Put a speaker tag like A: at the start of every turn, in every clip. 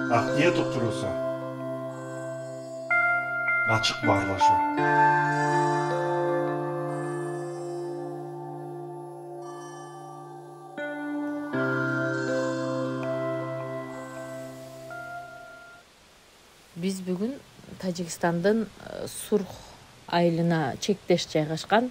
A: Акция топтуруусу. Ачык баарлашуу.
B: Биз бүгүн Тажикстандын Сурх айылына чектеш жайгашкан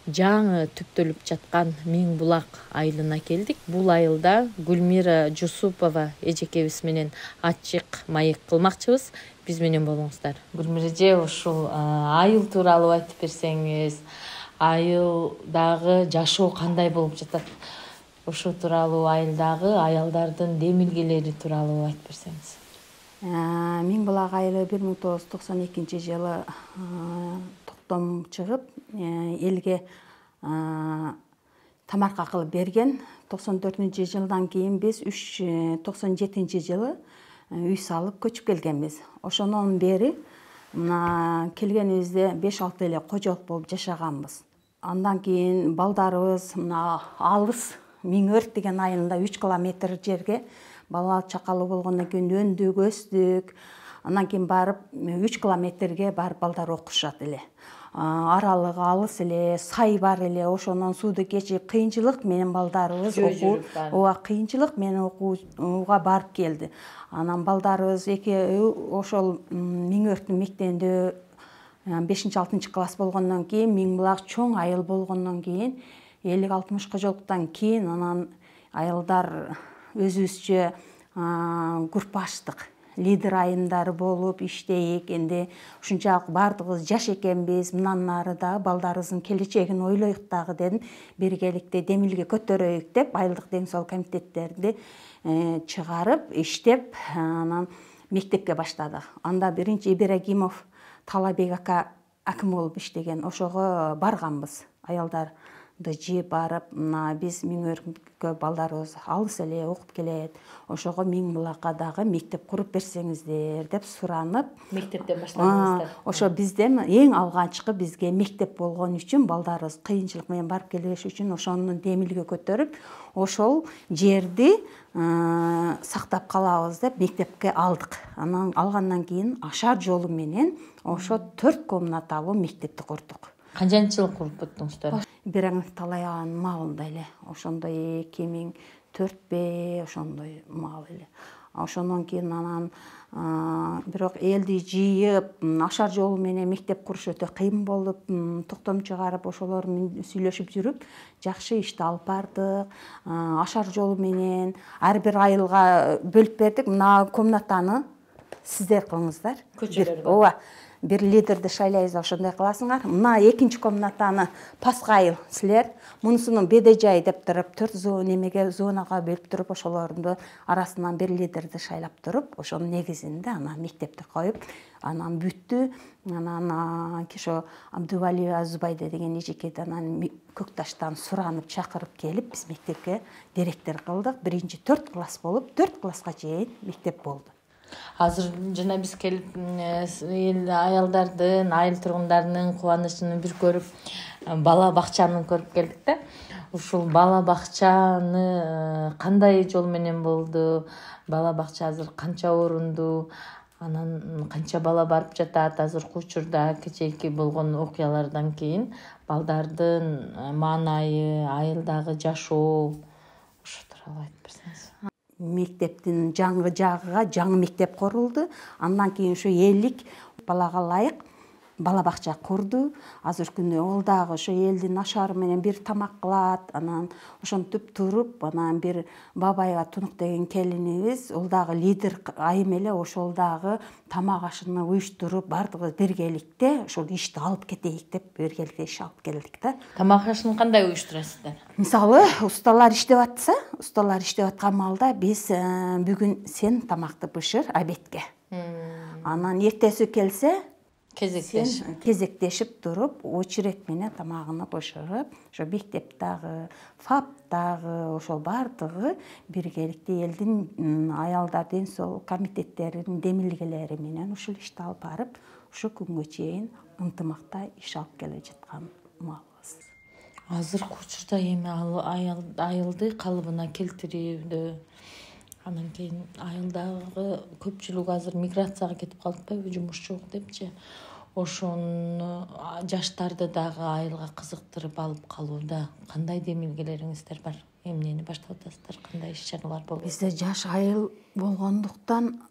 B: жаңы түптөлүп жаткан Миң булак айылына келдик. Бул айылда Гүлмира Жусупова эжекебиз менен ачык маек кылмакчыбыз. Биз менен болуңуздар. Гүлмира эже, ушул айыл тууралуу айтып берсеңиз, айылдагы жашоо кандай болуп жатат? Ошол тууралуу, айылдагы аялдардын демилгелери тууралуу айтып берсеңиз.
C: Миң булак айылы 1992 жылы токтом чыгып, элге тамарка кылып берген. 94 жылдан кийин биз 97 жылы үй салып көчүп келгенбиз. Ошондон бери мына келгенибизде 5-6 эле кожолук болуп жашаганбыз. Андан кийин балдарыбыз мына алыс Миңөрт деген айылында 3 километр жерге бала чакалы болгондон кийин өндүк, өстүк. Андан кийин барып 3 километрге барып балдар окушат эле. Аралыгы алыс эле, сай бар эле, ошондон сууду кечип кыйынчылык менен балдарыбыз кыйынчылык менен окууга барып келди. Анан балдарыбыз ошол Миңөрттүн мектебинде 5-6 класс болгондон кийин Миң булак чоң айыл болгондон кийин 50-60 кожолуктан кийин анан айылдар өзүбүзчө групп ачтык. Лидер айымдары болуп иштейик. Энди ушунчалык бардыгыбыз жаш экенбиз. Мындан ары дагы балдарыбыздын келечегин ойлоюк дагы дедим. Биргеликте демилге көтөрөйүк деп айылдык ден соолук комитеттерди чыгарып, иштеп, анан мектепке баштадык. Анда биринчи Ибрагимов Талабек ака аким болуп иштеген. Ошого барганбыз. Аялдарды жыйып барып, биз Миңөрткө балдарыбыз алыс эле окуп келет. Ошого Миң булакка дагы мектеп куруп берсеңиздер деп суранып,
B: Мектептен баштадыңыздар.
C: Ошо бизден эң алгачкы бизге мектеп болгон үчүн, балдарыбыз кыйынчылык менен барып келбеш үчүн ошону демилге көтөрүп, ошол жерди сактап калабыз деп мектепке алдык. Анан алгандан кийин ашар жолу менен ошо 4 комнаталуу мектепти курдук.
B: Канчанчы жыл куруп бүттүңүздөр?
C: Бирен талайган маалында эле, ошондой 2004 ошондой маал эле. Ошондон кийин анан бирок элди жыйып, ашар жолу менен мектеп куруш өтө кыйын болуп, токтом чыгарып, ошолор менен сүйлөшүп жүрүп, жакшы ишти алып бардык. Ашар жолу менен ар бир айылга бөлүп бердик. Мына комнатаны сиздер кылыңыздар.
B: Көчөлөр.
C: Ооба. Бир лидерди шайлайбыз, ошондой кыласыңар. Мына экинчи комнатаны паска айыл силер. Мунусунун бедежай деп туруп, 4 зонага бөлүп туруп, ошолордун арасынан бир лидерди шайлап туруп, ошонун негизинде анан мектепти коюп, анан бүттү. Анан ошо Абдувалиева Зубайда деген эжекеди анан Көкташтан суранып чакырып келип, биз мектепке директор кылдык. Биринчи 4 класс болуп, 4 класска чейин мектеп болду.
B: Азыр жана биз келип аялдардын, айыл тургундарынын кубанычын бир көрүп, бала бакчаны көрүп келдик да. Ушул бала бакчаны кандай жол менен болду? Бала бакча азыр канча орунду? Анан канча бала барып жатат? Азыркы учурда кечээки болгон окуялардан кийин балдардын маанайы, айылдагы жашоо ошо тууралуу айтып берсеңиз.
C: Мектептин жаңы жагыга жаңы мектеп курулду. Андан кийин ушу элдик балага ылайык бала бакча курду. Азыркы күндө ол дагы ошо элдин ашары менен бир тамак кылат. Анан ошентип туруп, анан бир Бабайга Тунук деген келинибиз, ол дагы лидер айым эле, ошол дагы тамак ашыны уюштуруп, бардыгыбыз биргеликте ошол ишти алып кетейик деп биргеликте иш алып келдик да.
B: Тамак ашын кандай уюштурасыздар?
C: Мисалы, усталар иштеп атса, усталар иштеп аткан маалда биз бүгүн сен тамакты бышыр обедке. Анан эртеси келсе, кезектешип туруп, очередь менен тамагын бышырып, ошо мектеп дагы, ФАП дагы, ошол бардыгы биргеликте элдин аялдар ден соолук комитеттеринин демилгелери менен ушул ишти алып барып, ушу күнгө чейин ынтымакта иш алып келе жаткан маалыбыз.
B: Азыркы учурда эми айылды калыбына келтирүүдө Анан кийин айылдагы көпчүлүк азыр миграцияга кетип калышпайбы, жумуш жок депчи. Ошону жаштарды дагы айылга кызыктырып алып калууда кандай демилгелериңиздер бар? Эмнени баштап атасыздар? Кандай иш-чаралар болот?
C: Бизде жаш айыл болгондуктан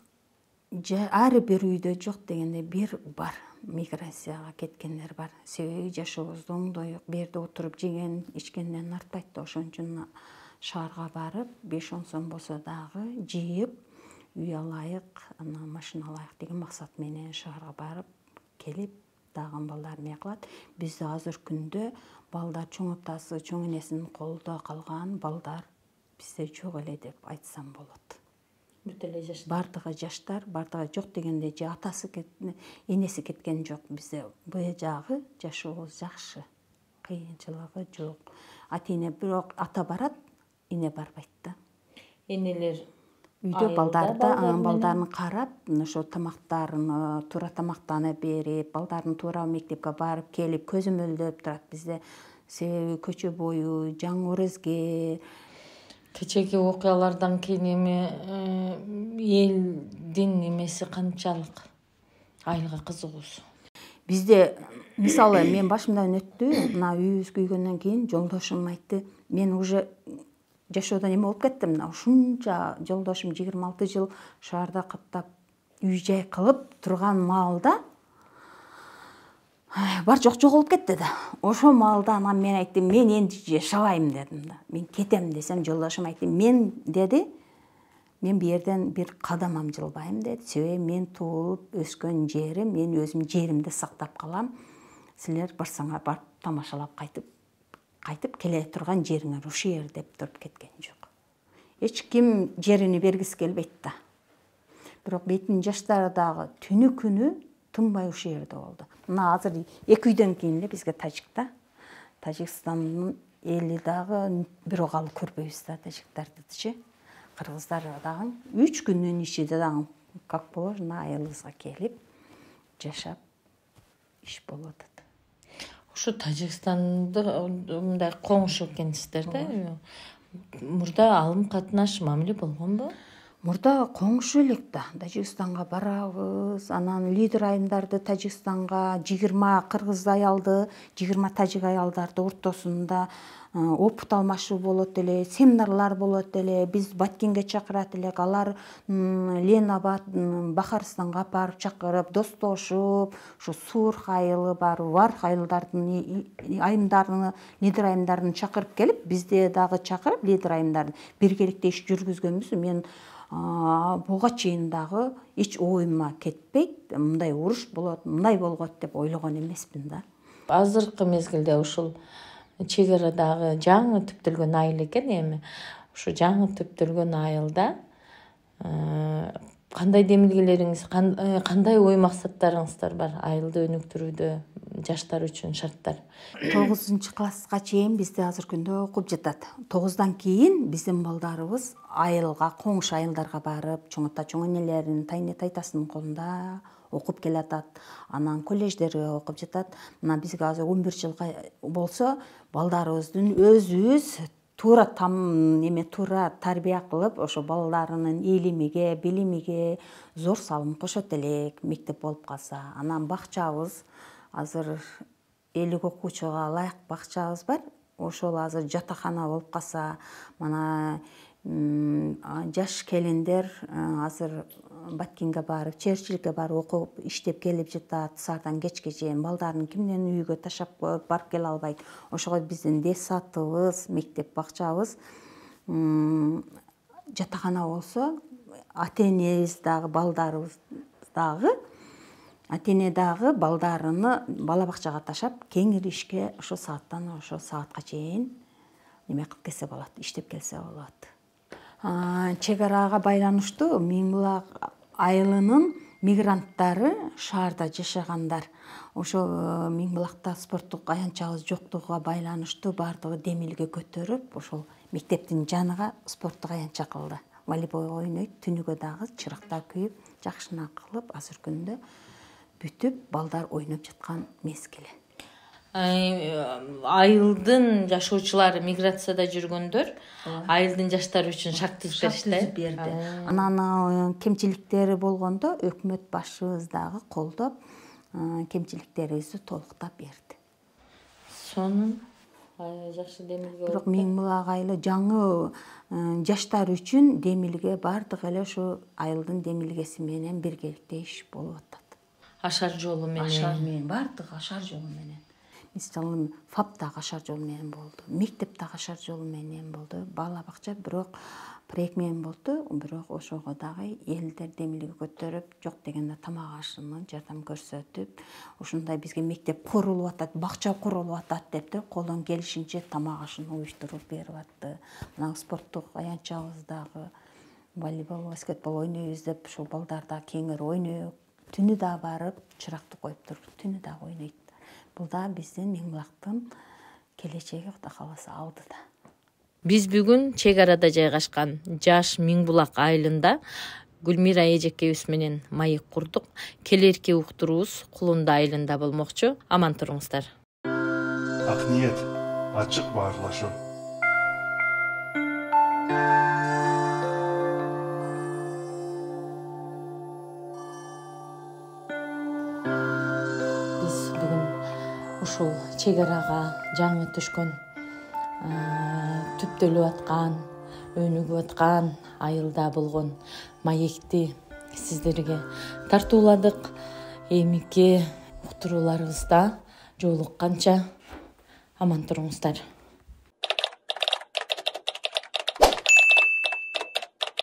C: ар бир үйдө жок дегенде бир бар миграцияга кеткендер бар. Себеби жашообуз оңдой, бу жерде отуруп жеген ичкенден артпайт да, ошон үчүн шаарга барып 5-10 сом болсо дагы жыйып үй алайык, анан машина алайык деген максат менен шаарга барып келип дагы балдар эмне кылат. Бизде азыр күндө балдар чоң атасы, чоң энесинин колунда калган балдар бизде жок эле деп айтсам болот.
B: Бүт эле жаштар.
C: Бардыгы жаштар, бардыгы жок дегенде же атасы энеси кеткен жок. Бизде бул жагы жашообуз жакшы. Кыйынчылыгы жок. Ата-эне бирок ата барат, эне барбайт да.
B: Энелер
C: Үйдө балдарын карап, ошо тамактарын туура тамактанып берип, балдарын туура мектепке барып келип көзөмөлдөп турат бизде. Себеби көчө бою жаңы орезге
B: кечеги окуялардан кийин эми элдин эмеси канчалык айылга кызыгуусу?
C: Бизде мисалы мен башымдан өттү, мына үйүбүз күйгөндөн кийин жолдошум айтты, мен уже жашоодон эме болуп кеттим, мына ушунча жолдошум 26 жыл шаарда каттап үй жай кылып турган маалда бар жок жоголуп кетти да. Ошол маалда анан мен айттым, мен энди жашабайм дедим да. Мен кетем десем, жолдошум айтты, мен деди, мен бу жерден бир кадам жылбайм деди. Себеби мен туулуп өскөн жерим, мен өзүм жеримди сактап калам. Силер барсаңар барып тамашалап кайтып келе турган жериңер ушул жер деп туруп кеткен жок. Эч ким жерини бергиси келбейт да. Бирок бетинин жаштары дагы түнү күнү тынбай ушул жерде болду. Мына азыр 2 үйдөн кийин эле бизге Тажикта, Тажикстандын эли дагы бирок алып көрбөйбүз да тажиктардычы. Кыргыздар дагы 3 күндүн ичинде дагы как положено айылыбызга келип жашап иш болуп атат.
B: Ушу Тажикстанды мындай коңшу экенсиздер да. Мурда алым катнаш мамиле болгонбу?
C: Мурда коңшу элек да. Тажикстанга барабыз, анан лидер айымдарды Тажикстанга 20 кыргыз аялды, 20 тажик аялдарды ортосунда опыт алмашуу болот эле, семинарлар болот эле, биз Баткенге чакырат элек, алар Ленабад, Бахарстанга барып чакырып, достошуп, ушу Сурх айылы бар, Варх айылдардын айымдарын, лидер айымдарын чакырып келип, бизде дагы чакырып лидер айымдарын биргеликте иш жүргүзгөнбүз. Мен буга чейин дагы эч оюма кетпейт, мындай уруш болот, мындай болгот деп ойлогон эмеспин да.
B: Азыркы мезгилде ушул чек арадагы жаңы түптөлгөн айыл экен эми. Ушу жаңы түптөлгөн айылда кандай демилгелериңиз, кандай ой максаттарыңыздар бар айылды өнүктүрүүдө, жаштар үчүн шарттар?
C: 9-класска чейин бизде азыр күндө окуп жатат. 9-дан кийин биздин балдарыбыз айылга, коңшу айылдарга барып, чоң ата, чоң энелерин, тайне тайтасынын колунда окуп келатат. Анан колледждерге окуп жатат. Мына бизге азыр 11 жылга болсо, балдарыбыздын өзүбүз туура туура тарбия кылып, ошо балдарынын илимиге, билимиге зор салым кошот элек, мектеп болуп калса. Анан бакчабыз азыр 50 окуучуга ылайык бакчабыз бар. Ошол азыр жатакана болуп калса, мана жаш келиндер азыр Баткенге барып, Черчилликке барып окуп, иштеп келип жатат. Саардан кечке чейин балдарын кимден үйгө ташап коюп барып келе албайт. Ошого биздин детсадыбыз, мектеп бакчабыз жатакана болсо, ата-энебиз дагы, балдарыбыз дагы, ата-эне дагы балдарыны бала бакчага ташап, кеңиришке ошо сааттан ошо саатка чейин неме кылып келсе болот, иштеп келсе болот. Чек арага байланыштуу Миңбулак айылынын мигранттары шаарда жашагандар. Ошо Миңбулакта спорттук аянтчабыз жоктугуга байланыштуу бардыгы демилге көтөрүп, ошол мектептин жаныга спорттук аянтча кылды. Волейбол ойнойт, түнүгө дагы чырактар күйүп, жакшына кылып, азыр күндө бүтүп балдар ойноп жаткан мезгили.
B: Айылдын жашоочулары миграцияда жүргөндөр айылдын жаштары үчүн шарт түзүп
C: берди. Анан кемчиликтери болгондо өкмөт башыбыз дагы колдоп, кемчиликтерибизди толуктап берди.
B: Сонун жакшы демилге.
C: Бирок Миңбулак айылы жаңы жаштар үчүн демилге бардык эле ушу айылдын демилгеси менен биргеликте иш болуп атат.
B: Ашар жолу менен.
C: Бардык ашар жолу менен. Мисалы ФАП дагы ашар жолу менен болду. Мектеп дагы ашар жолу менен болду. Бала бакча бирок проект менен болду. Бирок ошого дагы элдер демилге көтөрүп, жок дегенде тамак ашына жардам көрсөтүп, ушундай бизге мектеп курулуп атат, бакча курулуп атат деп колдон келишинче тамак ашын уюштуруп берип атты. Мына спорттук аянтчабыз дагы волейбол, баскетбол ойнойбуз деп ушул балдарда кеңири ойнойт. Түнү да барып, чыракты коюп туруп, түнү да ойнойт. Бул да биздин Миңбулактын келечеги Кудай кааласа алдыда.
B: Биз бүгүн чек арада жайгашкан жаш Миңбулак айылында Гүлмира эжекебиз менен маек курдук. Келерки уктуруубуз Кулунда айылында болмокчу. Аман туруңуздар.
A: Ак ниет, ачык баарлашуу.
B: Ушул чек арага жаңы түшкөн, түптөлүп аткан, өнүгүп аткан айылда болгон маекти сиздерге тартууладык. Эмики уктурууларыбызда жолукканча аман туруңуздар.